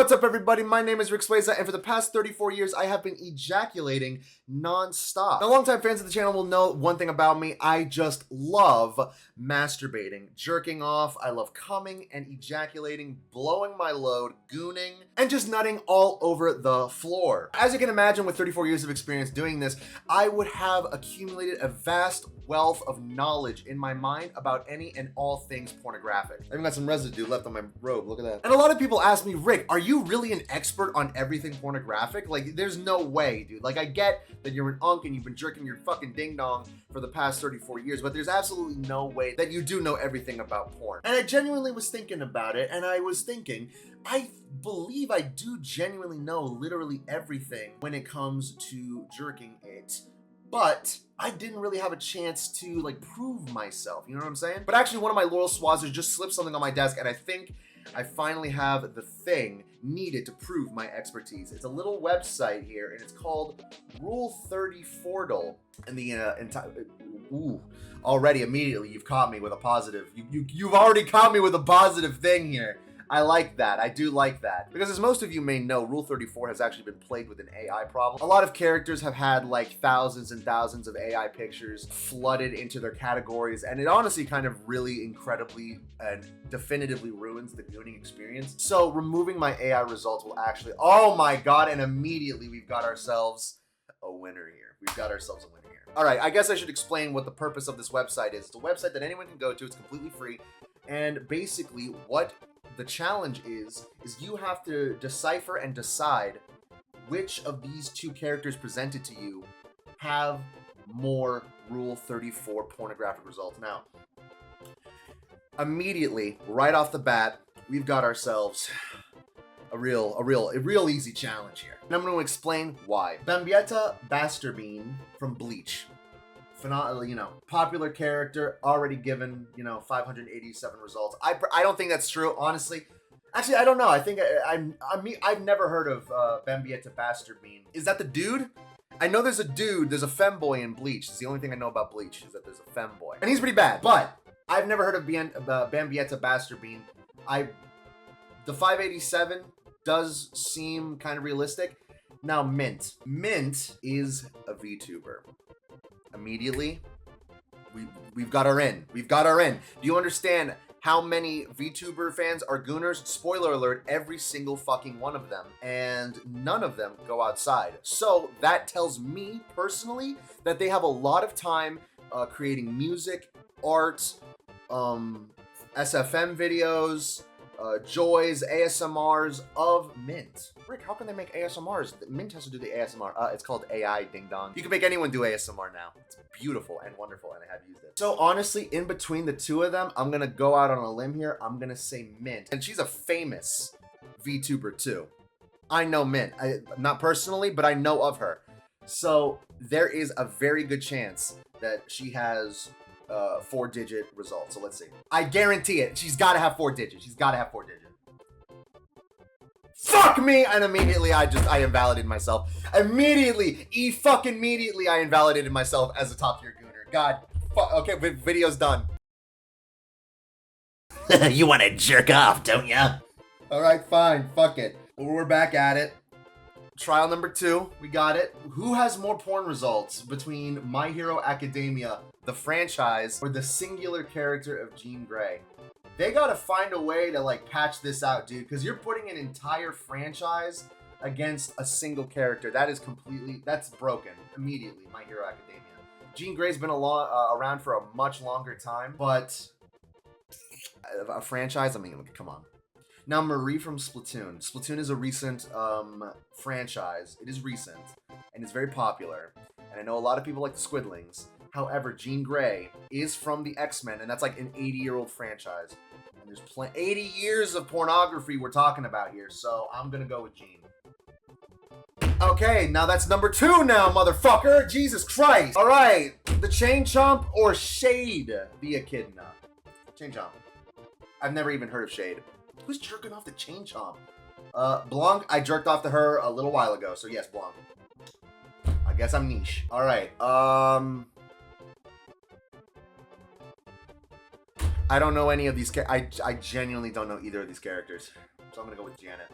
What's up, everybody? My name is Ricswaza, and for the past 34 years, I have been ejaculating non-stop. Now, longtime fans of the channel will know one thing about me. I just love masturbating, jerking off. I love coming and ejaculating, blowing my load, gooning, and just nutting all over the floor. As you can imagine, with 34 years of experience doing this, I would have accumulated a vast wealth of knowledge in my mind about any and all things pornographic. I even got some residue left on my robe, look at that. And a lot of people ask me, Rick, are you really an expert on everything pornographic? Like, there's no way, dude. Like, I get that you're an unk and you've been jerking your fucking ding-dong for the past 34 years, but there's absolutely no way that you do know everything about porn. And I genuinely was thinking about it, and I was thinking, I believe I do genuinely know literally everything when it comes to jerking it. But I didn't really have a chance to like prove myself, you know what I'm saying? But actually one of my loyal swazzers just slipped something on my desk, and I think I finally have the thing needed to prove my expertise. It's a little website here, and it's called Rule 34. And the already immediately you've caught me with a positive. You've already caught me with a positive thing here. I like that. I do like that. Because as most of you may know, Rule 34 has actually been plagued with an AI problem. A lot of characters have had like thousands and thousands of AI pictures flooded into their categories, and it honestly kind of really incredibly and definitively ruins the gooning experience. So removing my AI results will actually, oh my God, and immediately we've got ourselves a winner here. We've got ourselves a winner here. All right, I guess I should explain what the purpose of this website is. It's a website that anyone can go to. It's completely free. And basically what the challenge is you have to decipher and decide which of these two characters presented to you have more Rule 34 pornographic results. Now, immediately, right off the bat, we've got ourselves a real easy challenge here. And I'm going to explain why. Bambietta Basterbean from Bleach. Popular character, already given, 587 results. I don't think that's true, honestly. Actually, I don't know. I think I've never heard of Bambietta Basterbean. Is that the dude? I know there's a dude, there's a femboy in Bleach. It's the only thing I know about Bleach, is that there's a femboy. And he's pretty bad, but I've never heard of Bambietta Basterbean. The 587 does seem kind of realistic. Now, Mint. Mint is a VTuber. Immediately, we've got our in. We've got our in. Do you understand how many VTuber fans are gooners? Spoiler alert, every single fucking one of them. And none of them go outside. So that tells me personally that they have a lot of time creating music, art, SFM videos, joys, ASMRs of Mint. Rick, how can they make ASMRs? Mint has to do the ASMR. It's called AI, ding dong. You can make anyone do ASMR now. It's beautiful and wonderful, and I have used it. So honestly, in between the two of them, I'm gonna go out on a limb here. I'm gonna say Mint. And she's a famous VTuber too. I know Mint. Not personally, but I know of her. So there is a very good chance that she has 4-digit results. So let's see. I guarantee it. She's got to have 4 digits. She's got to have 4 digits. Fuck me! And immediately I invalidated myself. Immediately, I invalidated myself as a top tier gooner. God, fuck. Okay, video's done. You want to jerk off, don't ya? All right, fine. Fuck it. We're back at it. Trial number 2. We got it. Who has more porn results between My Hero Academia, the franchise, or the singular character of Jean Grey? They gotta find a way to like patch this out, dude, because you're putting an entire franchise against a single character. That's broken immediately. My Hero Academia. Jean Grey's been around for a much longer time, but a franchise, I mean, come on. Now, Marie from Splatoon. Splatoon is a recent franchise. It is recent, and it's very popular. And I know a lot of people like the Squidlings. However, Jean Grey is from the X-Men, and that's like an 80-year-old franchise. And there's 80 years of pornography we're talking about here, so I'm gonna go with Jean. Okay, now that's number 2 now, motherfucker! Jesus Christ! Alright, the Chain Chomp or Shade the Echidna? Chain Chomp. I've never even heard of Shade. Who's jerking off the Chain Chomp? Blanc, I jerked off to her a little while ago, so yes, Blanc. I guess I'm niche. Alright, I don't know any of these I genuinely don't know either of these characters. So I'm gonna go with Janet.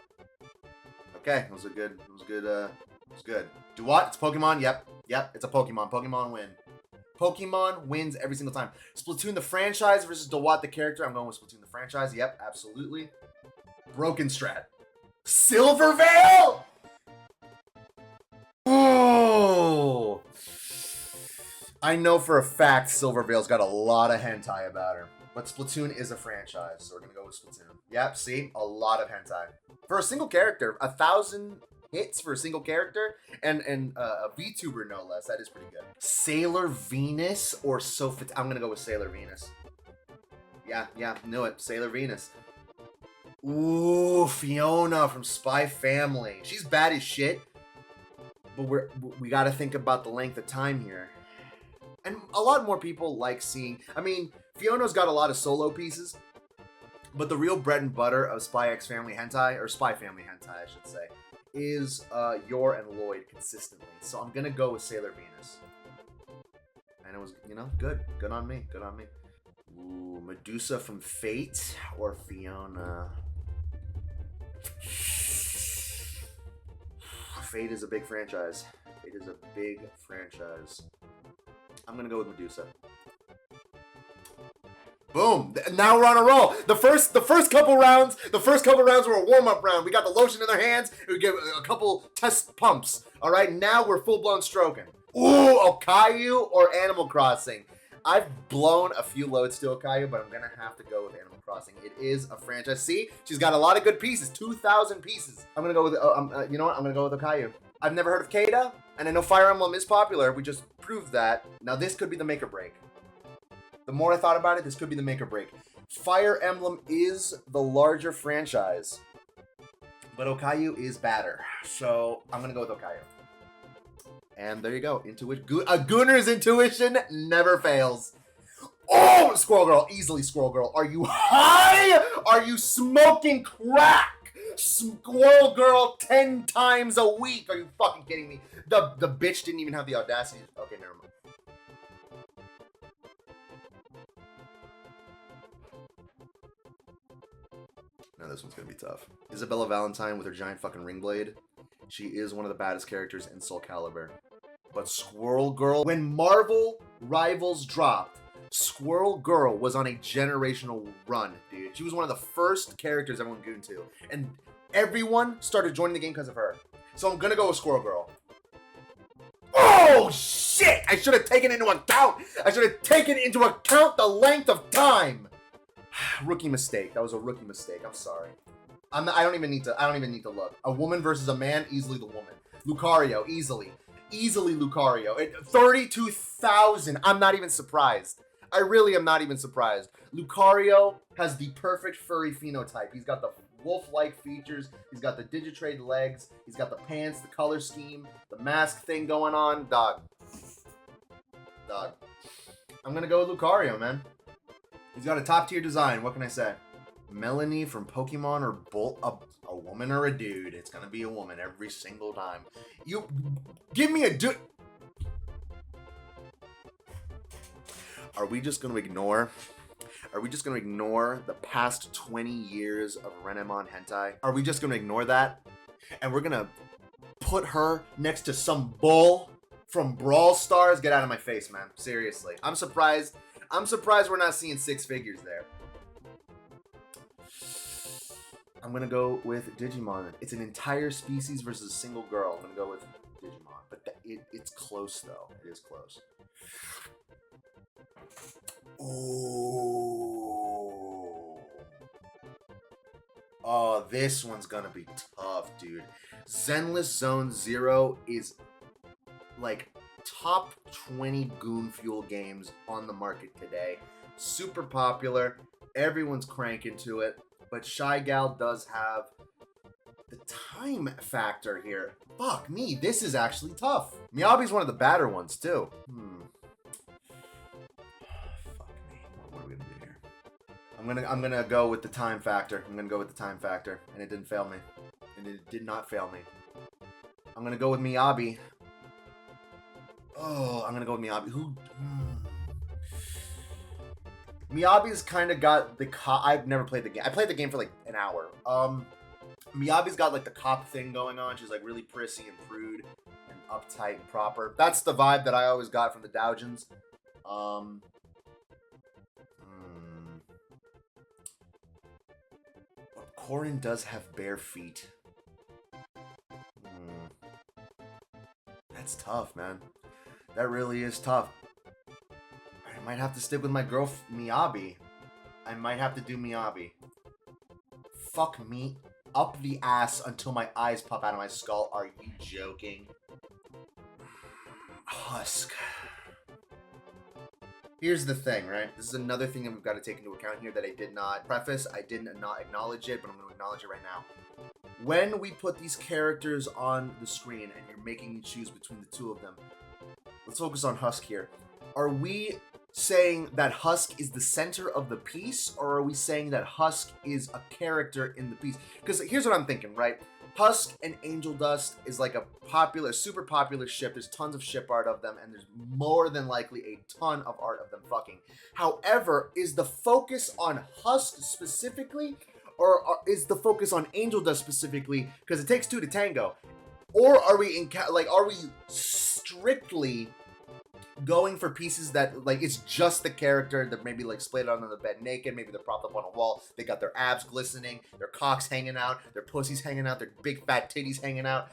Okay, it was good. Do what? It's Pokemon? Yep, it's a Pokemon. Pokemon win. Pokemon wins every single time. Splatoon the franchise versus DeWatt the character. I'm going with Splatoon the franchise. Yep, absolutely. Broken Strat. Silvervale? Oh! I know for a fact Silvervale's got a lot of hentai about her. But Splatoon is a franchise, so we're going to go with Splatoon. Yep, see? A lot of hentai. For a single character, 1,000 hits for a single character, and a VTuber no less. That is pretty good. Sailor Venus or Sophie? I'm gonna go with Sailor Venus. Yeah, knew it. Sailor Venus. Ooh, Fiona from Spy Family. She's bad as shit, but we got to think about the length of time here. And a lot more people like seeing. I mean, Fiona's got a lot of solo pieces, but the real bread and butter of Spy X Family hentai, or Spy Family hentai, I should say, is Yor and Lloyd consistently. So I'm gonna go with Sailor Venus. And it was, good. Good on me. Ooh, Medusa from Fate or Fiona? Fate is a big franchise. I'm gonna go with Medusa. Boom! Now we're on a roll. The first couple rounds were a warm-up round. We got the lotion in their hands. We give a couple test pumps. All right, now we're full-blown stroking. Ooh, Okayu or Animal Crossing? I've blown a few loads to Okayu, but I'm gonna have to go with Animal Crossing. It is a franchise. See, she's got a lot of good pieces. 2,000 pieces. I'm gonna go with. You know what? I'm gonna go with Okayu. I've never heard of Keita, and I know Fire Emblem is popular. We just proved that. Now this could be the make or break. The more I thought about it, this could be the make or break. Fire Emblem is the larger franchise, but Okayu is better. So I'm gonna go with Okayu. And there you go. A Gooner's intuition never fails. Oh, Squirrel Girl. Easily Squirrel Girl. Are you high? Are you smoking crack? Squirrel Girl 10 times a week. Are you fucking kidding me? The bitch didn't even have the audacity. Okay, never mind. No, this one's gonna be tough. Isabella Valentine with her giant fucking ring blade. She is one of the baddest characters in Soul Calibur. But Squirrel Girl, when Marvel Rivals dropped, Squirrel Girl was on a generational run, dude. She was one of the first characters everyone gooned to. And everyone started joining the game because of her. So I'm gonna go with Squirrel Girl. Oh, shit! I should have taken into account the length of time. Rookie mistake. That was a rookie mistake. I'm sorry. I don't even need to look. A woman versus a man, easily the woman. Lucario, easily Lucario. 32,000. I'm not even surprised. I really am not even surprised. Lucario has the perfect furry phenotype. He's got the wolf-like features. He's got the Digitrade legs. He's got the pants, the color scheme, the mask thing going on. Dog. I'm gonna go with Lucario, man. He's got a top-tier design. What can I say? Melanie from Pokemon or a woman or a dude. It's gonna be a woman every single time. You give me a dude. Are we just gonna ignore the past 20 years of Renamon hentai? Are we just gonna ignore that? And we're gonna put her next to some bull from Brawl Stars? Get out of my face, man. Seriously. I'm surprised we're not seeing six figures there. I'm gonna go with Digimon. It's an entire species versus a single girl. I'm gonna go with Digimon, but it's close though. It is close. Ooh. Oh, this one's gonna be tough, dude. Zenless Zone Zero is like top 20 Goon Fuel games on the market today. Super popular. Everyone's cranking to it. But Shy Gal does have the time factor here. Fuck me, this is actually tough. Miyabi's one of the badder ones too. Fuck me. What are we gonna do here? I'm gonna go with the time factor. And it didn't fail me. And it did not fail me. I'm gonna go with Miyabi. Oh, I'm gonna go with Miyabi. Miyabi's kind of got the... I've never played the game. I played the game for like an hour. Miyabi's got like the cop thing going on. She's like really prissy and prude and uptight and proper. That's the vibe that I always got from the Doujins. Korin does have bare feet. That's tough, man. That really is tough. I might have to stick with my girl, Miyabi. I might have to do Miyabi. Fuck me up the ass until my eyes pop out of my skull. Are you joking? Husk. Here's the thing, right? This is another thing that we've got to take into account here that I did not preface. I did not acknowledge it, but I'm going to acknowledge it right now. When we put these characters on the screen and you're making me choose between the two of them, let's focus on Husk here. Are we saying that Husk is the center of the piece, or are we saying that Husk is a character in the piece? Because here's what I'm thinking, right? Husk and Angel Dust is like a popular, super popular ship. There's tons of ship art of them, and there's more than likely a ton of art of them fucking. However, is the focus on Husk specifically, or is the focus on Angel Dust specifically? Because it takes two to tango. Or are we are we strictly going for pieces that like it's just the character that maybe like splayed out on the bed naked, maybe they're propped up on a wall, they got their abs glistening, their cocks hanging out, their pussies hanging out, their big fat titties hanging out?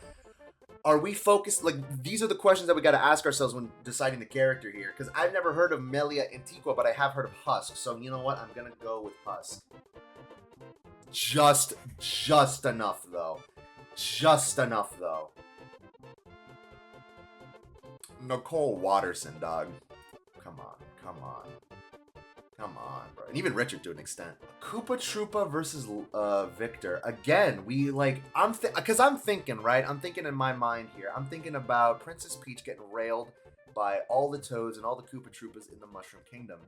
Are we focused? Like, these are the questions that we got to ask ourselves when deciding the character here, because I've never heard of Melia Antiqua, but I have heard of Husk. So you know what, I'm gonna go with Husk. Just enough though. Just enough though. Nicole Watterson, dog. Come on, bro. And even Richard to an extent. Koopa Troopa versus Victor. Again, we like, I'm thinking, right? I'm thinking in my mind here. I'm thinking about Princess Peach getting railed by all the Toads and all the Koopa Troopas in the Mushroom Kingdom.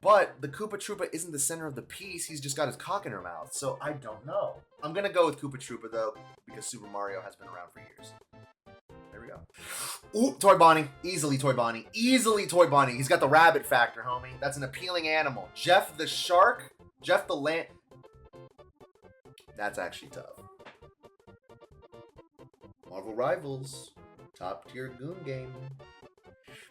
But the Koopa Troopa isn't the center of the piece. He's just got his cock in her mouth. So I don't know. I'm going to go with Koopa Troopa, though, because Super Mario has been around for years. There we go. Ooh, Toy Bonnie. Easily Toy Bonnie. Easily Toy Bonnie. He's got the rabbit factor, homie. That's an appealing animal. Jeff the Shark. Jeff the Land. That's actually tough. Marvel Rivals. Top tier Goon game.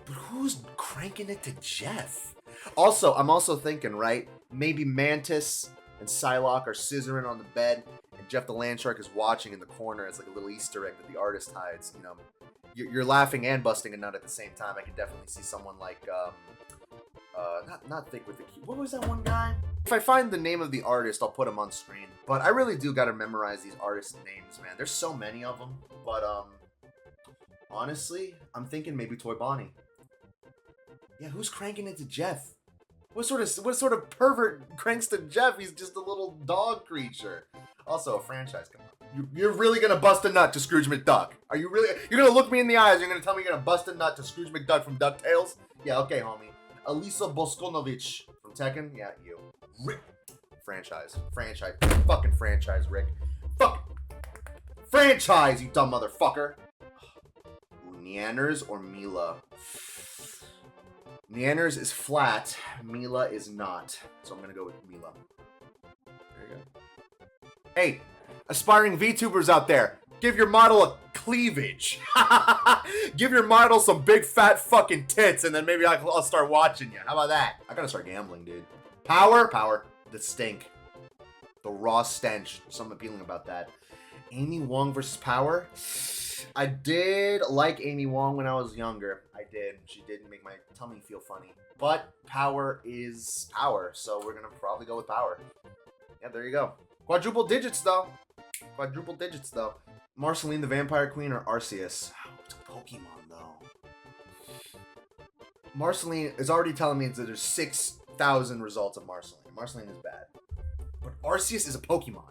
But who's cranking it to Jeff? Also, I'm also thinking, right? Maybe Mantis and Psylocke are scissoring on the bed, and Jeff the Land Shark is watching in the corner. It's like a little Easter egg that the artist hides. You know, you're laughing and busting a nut at the same time. I could definitely see someone like, not Thick with the Key. What was that one guy? If I find the name of the artist, I'll put him on screen. But I really do got to memorize these artists' names, man. There's so many of them. But honestly, I'm thinking maybe Toy Bonnie. Yeah, who's cranking it to Jeff? What sort of pervert cranks to Jeff? He's just a little dog creature. Also, a franchise. Come on, you're really gonna bust a nut to Scrooge McDuck? Are you really? You're gonna look me in the eyes? You're gonna tell me you're gonna bust a nut to Scrooge McDuck from DuckTales? Yeah, okay, homie. Elisa Boskonovich from Tekken. Yeah, you. Rick. Franchise. Fucking franchise, Rick. Fuck. Franchise, you dumb motherfucker. Neanners or Mila? Neanners is flat, Mila is not. So I'm gonna go with Mila. There you go. Hey, aspiring VTubers out there, give your model a cleavage. Give your model some big fat fucking tits, and then maybe I'll start watching you. How about that? I gotta start gambling, dude. Power. The stink. The raw stench. Something appealing about that. Amy Wong versus Power. I did like Amy Wong when I was younger. I did. She did make my tummy feel funny. But Power is Power, so we're going to probably go with Power. Yeah, there you go. Quadruple digits, though. Marceline the Vampire Queen or Arceus? It's a Pokemon, though. Marceline is already telling me that there's 6,000 results of Marceline. Marceline is bad. But Arceus is a Pokemon.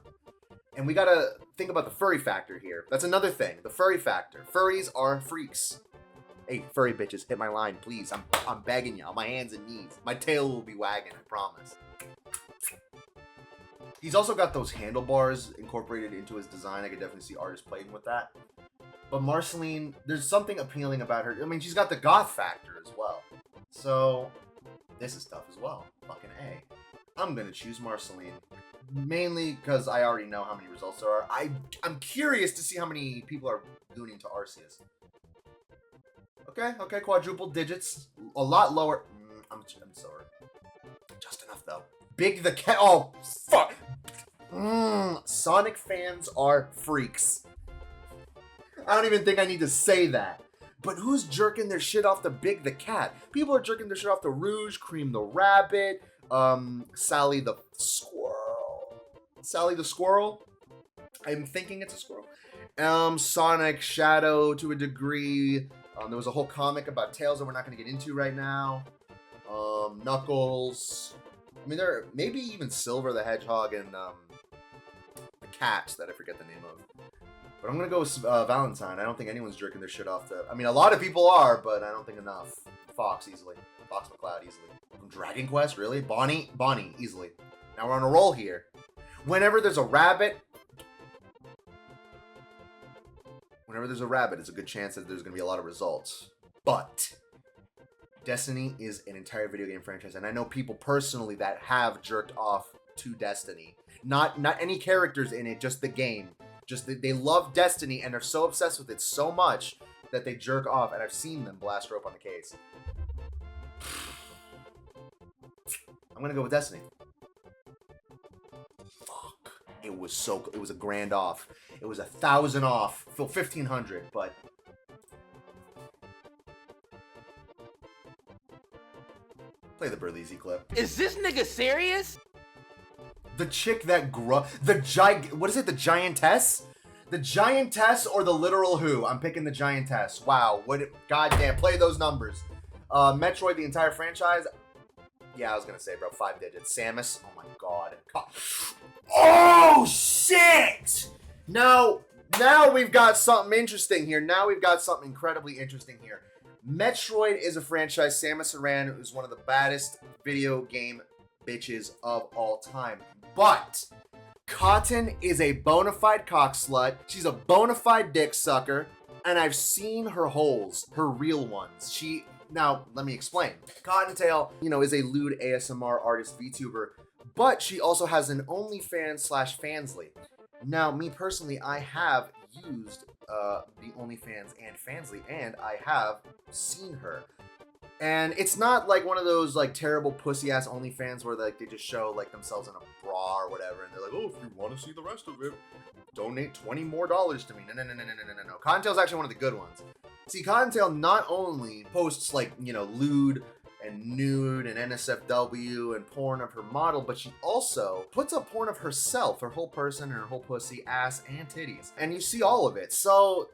And we gotta think about the furry factor here. That's another thing. The furry factor. Furries are freaks. Hey, furry bitches, hit my line, please. I'm begging you on my hands and knees. My tail will be wagging, I promise. He's also got those handlebars incorporated into his design. I could definitely see artists playing with that. But Marceline, there's something appealing about her. I mean, she's got the goth factor as well. So, this is tough as well. Fucking A. I'm gonna choose Marceline. mainly because I already know how many results there are. I'm curious to see how many people are gooning to Arceus. Okay, quadruple digits. A lot lower. I'm sorry. Just enough, though. Big the cat. Oh, fuck. Sonic fans are freaks. I don't even think I need to say that. But who's jerking their shit off to Big the cat? People are jerking their shit off to Rouge, Cream the rabbit, Sally the squirrel. Sally the squirrel? I'm thinking it's a squirrel. Sonic, Shadow to a degree. There was a whole comic about Tails that we're not going to get into right now. Knuckles. I mean, there maybe even Silver the Hedgehog and the cat that I forget the name of. But I'm going to go with Valentine. I don't think anyone's jerking their shit off to... I mean, a lot of people are, but I don't think enough. Fox, easily. Fox McCloud, easily. From Dragon Quest, really? Bonnie, easily. Now we're on a roll here. Whenever there's a rabbit... it's a good chance that there's going to be a lot of results. But Destiny is an entire video game franchise, and I know people personally that have jerked off to Destiny. Not any characters in it, just the game. Just they love Destiny, and they're so obsessed with it so much that they jerk off, and I've seen them blast rope on the case. I'm going to go with Destiny. Fuck. It was a grand off. It was 1,000 off. 1,500, but play the Berlizzi clip. Is this nigga serious? The chick that what is it? The giantess? The giantess or the literal who? I'm picking the giantess. Wow. Goddamn. Play those numbers. Metroid, the entire franchise. Yeah, I was gonna say, bro. 5 digits. Samus. Oh my god. Oh shit! Now we've got something interesting here. Now we've got something incredibly interesting here. Metroid is a franchise. Samus Aran is one of the baddest video game bitches of all time. But Cotton is a bona fide cock slut. She's a bona fide dick sucker. And I've seen her holes, her real ones. Now, let me explain. Cottontail, is a lewd ASMR artist VTuber, but she also has an OnlyFans/Fansly. Now, me personally, I have used the OnlyFans and Fansly, and I have seen her. And it's not like one of those like terrible pussy ass OnlyFans where like they just show like themselves in a bra or whatever, and they're like, oh, if you want to see the rest of it, donate $20 more to me. No. Cottontail's actually one of the good ones. See, Cottontail not only posts like lewd and nude and NSFW and porn of her model, but she also puts up porn of herself, her whole person, and her whole pussy, ass, and titties, and you see all of it. So.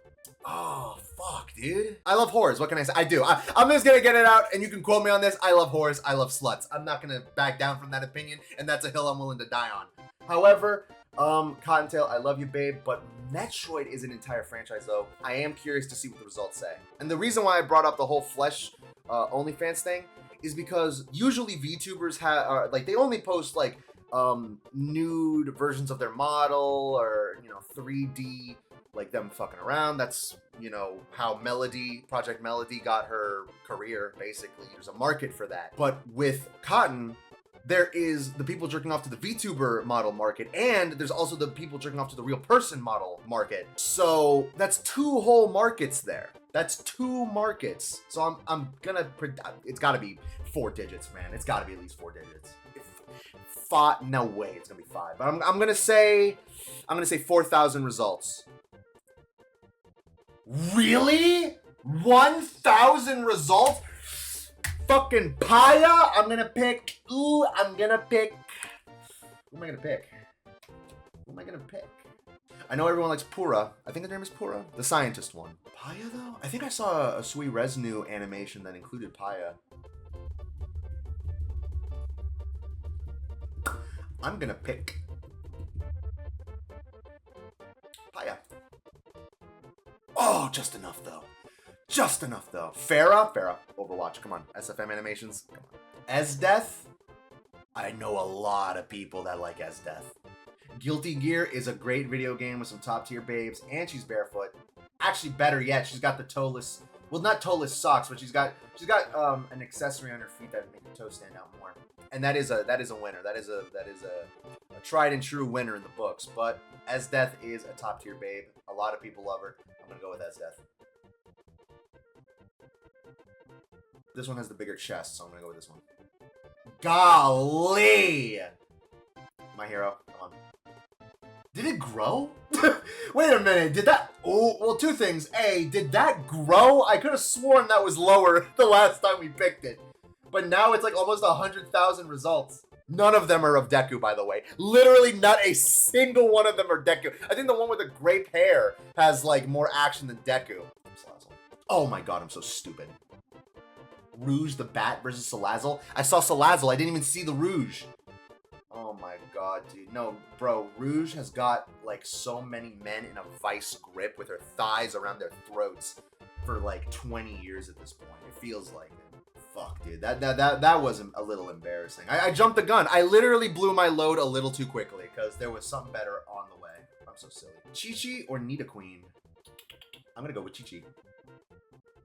Oh, fuck, dude. I love whores. What can I say? I do. I'm just gonna get it out, and you can quote me on this. I love whores. I love sluts. I'm not gonna back down from that opinion, and that's a hill I'm willing to die on. However, Cottontail, I love you, babe, but Metroid is an entire franchise, though. I am curious to see what the results say. And the reason why I brought up the whole flesh OnlyFans thing is because usually VTubers they only post, like, nude versions of their model or, 3D, like them fucking around. That's, how Project Melody got her career, basically. There's a market for that. But with Cotton, there is the people jerking off to the VTuber model market, and there's also the people jerking off to the real person model market. So that's 2 whole markets there. That's 2 markets. So I'm gonna, it's gotta be 4 digits, man. It's gotta be at least 4 digits. No way, it's gonna be 5. But I'm gonna say 4,000 results. Really? 1,000 results? Fucking Paya? I'm gonna pick. Who am I gonna pick? I know everyone likes Pura. I think the name is Pura. The scientist one. Paya, though? I think I saw a Sui Resnu animation that included Paya. I'm gonna pick Paya. Oh, just enough, though. Farah, Overwatch, come on. SFM animations, come on. Esdeath, I know a lot of people that like Esdeath. Guilty Gear is a great video game with some top tier babes, and she's barefoot. Actually, better yet, she's got the toeless, well, not toeless socks, but she's got an accessory on her feet that make her toes stand out more. And that is a winner. That is a a tried and true winner in the books, but Esdeath is a top tier babe. A lot of people love her. I'm gonna go with Esdeath. This one has the bigger chest, so I'm gonna go with this one. Golly! My hero, come on. Did it grow? Wait a minute, did that... Oh, well, two things. A, did that grow? I could have sworn that was lower the last time we picked it. But now it's like almost 100,000 results. None of them are of Deku, by the way. Literally not a single one of them are Deku. I think the one with the grape hair has like more action than Deku. Oh my god, I'm so stupid. Rouge the Bat versus Salazzle. I saw Salazzle, I didn't even see the Rouge. Oh my god, dude. No, bro, Rouge has got like so many men in a vice grip with her thighs around their throats for like 20 years at this point. It feels like it. Fuck, dude. That was a little embarrassing. I jumped the gun. I literally blew my load a little too quickly because there was something better on the way. I'm so silly. Chi-Chi or Nidoqueen? I'm gonna go with Chi-Chi.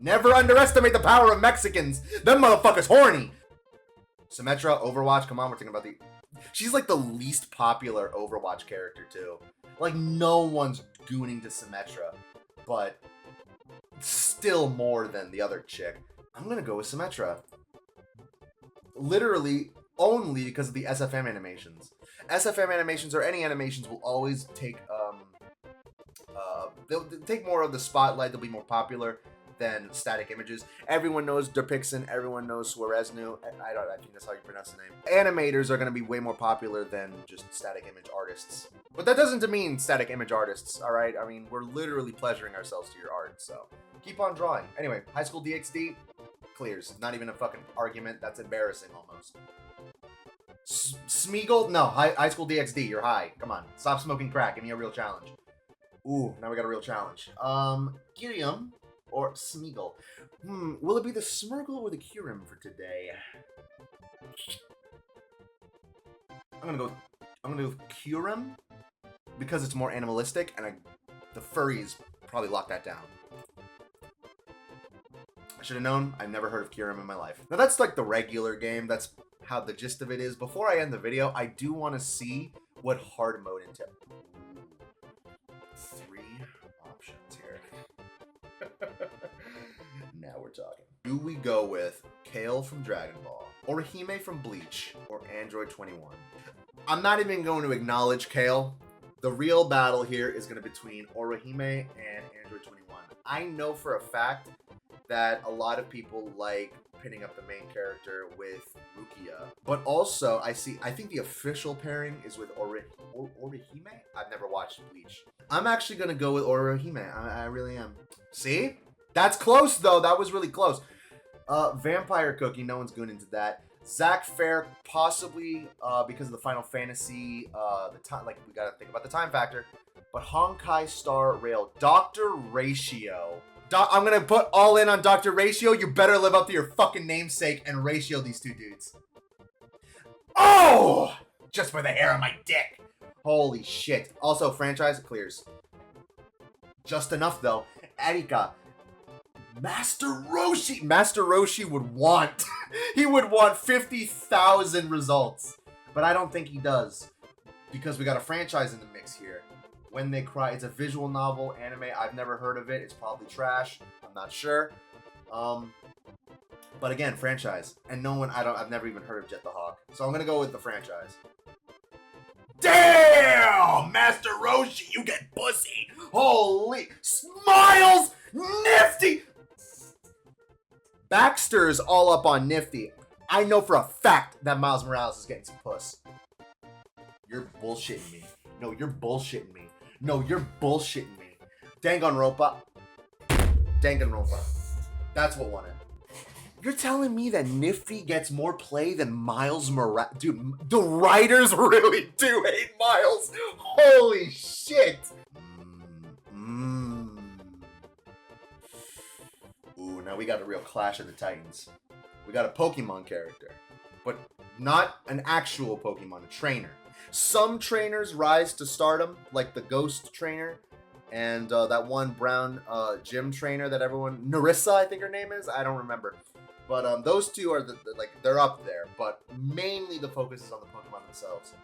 Never underestimate the power of Mexicans. Them motherfuckers horny. Symmetra, Overwatch. Come on, we're thinking about the... She's like the least popular Overwatch character, too. Like, no one's gooning to Symmetra, but still more than the other chick. I'm gonna go with Symmetra. Literally, only because of the SFM animations. SFM animations, or any animations, will always take, they'll take more of the spotlight, they'll be more popular than static images. Everyone knows Derpixen, everyone knows Suareznu. I think that's how you pronounce the name. Animators are going to be way more popular than just static image artists. But that doesn't mean static image artists, alright? I mean, we're literally pleasuring ourselves to your art, so keep on drawing. Anyway, High School DxD clears. Not even a fucking argument. That's embarrassing almost. Smeagol? No, High School DxD, you're high. Come on. Stop smoking crack. Give me a real challenge. Ooh, now we got a real challenge. Kyrium or Smeagol? Will it be the Smirgle or the Kyurem for today? I'm gonna go with Kyurem because it's more animalistic, and the furries probably lock that down. I should have known. I've never heard of Kyurem in my life. Now that's like the regular game. That's how the gist of it is. Before I end the video, I do want to see what hard mode entails. 3 options here. Now we're talking. Do we go with Kale from Dragon Ball, Orihime from Bleach, or Android 21? I'm not even going to acknowledge Kale. The real battle here is going to be between Orihime and Android 21. I know for a fact that a lot of people like pinning up the main character with Rukia, but also I think the official pairing is with Orihime. I've never watched Bleach. I'm actually gonna go with Orihime. I really am. See, that's close though. That was really close. Vampire Cookie. No one's going into that. Zack Fair, possibly because of the Final Fantasy. The time, like we gotta think about the time factor. But Honkai Star Rail. Dr. Ratio. I'm gonna put all in on Dr. Ratio. You better live up to your fucking namesake and ratio these two dudes. Oh! Just for the hair on my dick. Holy shit. Also, franchise clears. Just enough, though. Erika. Master Roshi. Master Roshi would want... he would want 50,000 results. But I don't think he does. Because we got a franchise in the mix here. When They Cry. It's a visual novel, anime. I've never heard of it. It's probably trash. I'm not sure. But again, franchise. And no one, I've never even heard of Jet the Hawk. So I'm going to go with the franchise. Damn! Master Roshi, you get pussy. Holy. Smiles! Nifty! Baxter's all up on Nifty. I know for a fact that Miles Morales is getting some puss. You're bullshitting me. No, you're bullshitting me. No, you're bullshitting me. Danganronpa. Danganronpa. That's what won it. You're telling me that Nifty gets more play than Miles Morales? Dude, the writers really do hate Miles. Holy shit. Ooh, now we got a real Clash of the Titans. We got a Pokemon character, but not an actual Pokemon, a trainer. Some trainers rise to stardom, like the Ghost trainer, and that one brown gym trainer that everyone... Narissa, I think her name is? I don't remember. But those two are, they're up there, but mainly the focus is on the Pokemon themselves.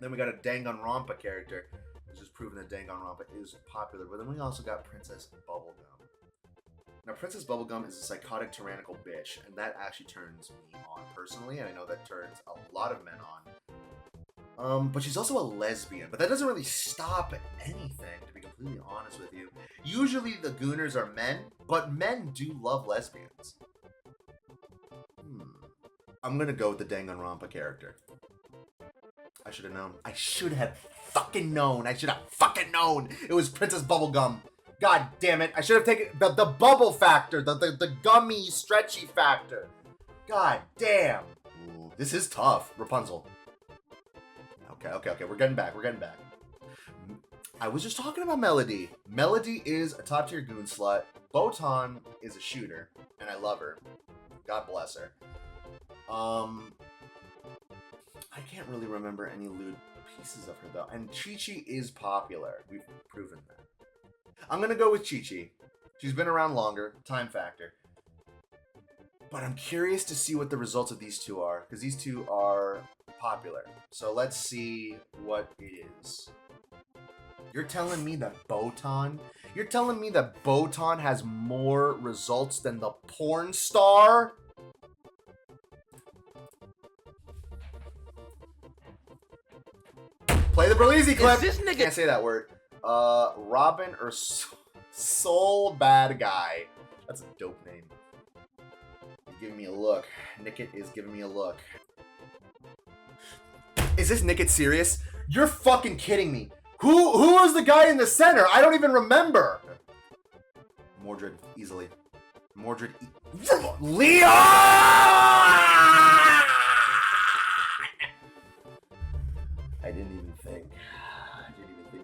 Then we got a Danganronpa character, which is proving that Danganronpa is popular. But then we also got Princess Bubblegum. Now, Princess Bubblegum is a psychotic, tyrannical bitch, and that actually turns me on personally, and I know that turns a lot of men on. But she's also a lesbian, but that doesn't really stop anything, to be completely honest with you. Usually the gooners are men, but men do love lesbians. I'm gonna go with the Danganronpa character. I should have known. I should have fucking known. I should have fucking known. It was Princess Bubblegum. God damn it. I should have taken the bubble factor, the gummy, stretchy factor. God damn. Ooh, this is tough. Rapunzel. Okay. We're getting back. I was just talking about Melody. Melody is a top tier goon slut. Botan is a shooter, and I love her. God bless her. I can't really remember any lewd pieces of her though. And Chi-Chi is popular. We've proven that. I'm gonna go with Chi-Chi. She's been around longer. Time factor. But I'm curious to see what the results of these two are, because these two are popular. So let's see what it is. You're telling me that Botan? You're telling me that Botan has more results than the porn star? Play the Berlizzi clip. Is this nigga- Can't say that word. Robin or Soul Bad Guy. That's a dope name. You're giving me a look. Nickit is giving me a look. Is this Nickit serious? You're fucking kidding me. Who was the guy in the center? I don't even remember. Mordred, easily. Mordred. Leon! I didn't even think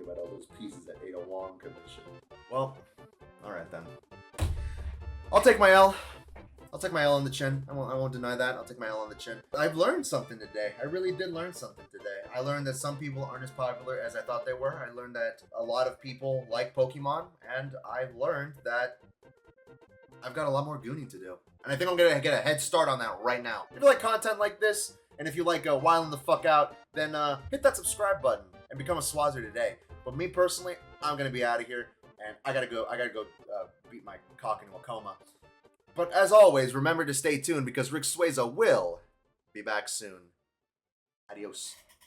about all those pieces that Ada Wong commissioned. Well, alright then. I'll take my L. I'll take my L on the chin. I won't deny that. I'll take my L on the chin. I've learned something today. I really did learn something today. I learned that some people aren't as popular as I thought they were. I learned that a lot of people like Pokemon, and I've learned that I've got a lot more gooning to do. And I think I'm gonna get a head start on that right now. If you like content like this, and if you like wilding the fuck out, then hit that subscribe button and become a Swazzer today. But me personally, I'm gonna be out of here, and I gotta go beat my cock into a coma. But as always, remember to stay tuned because Ricswaza will be back soon. Adios.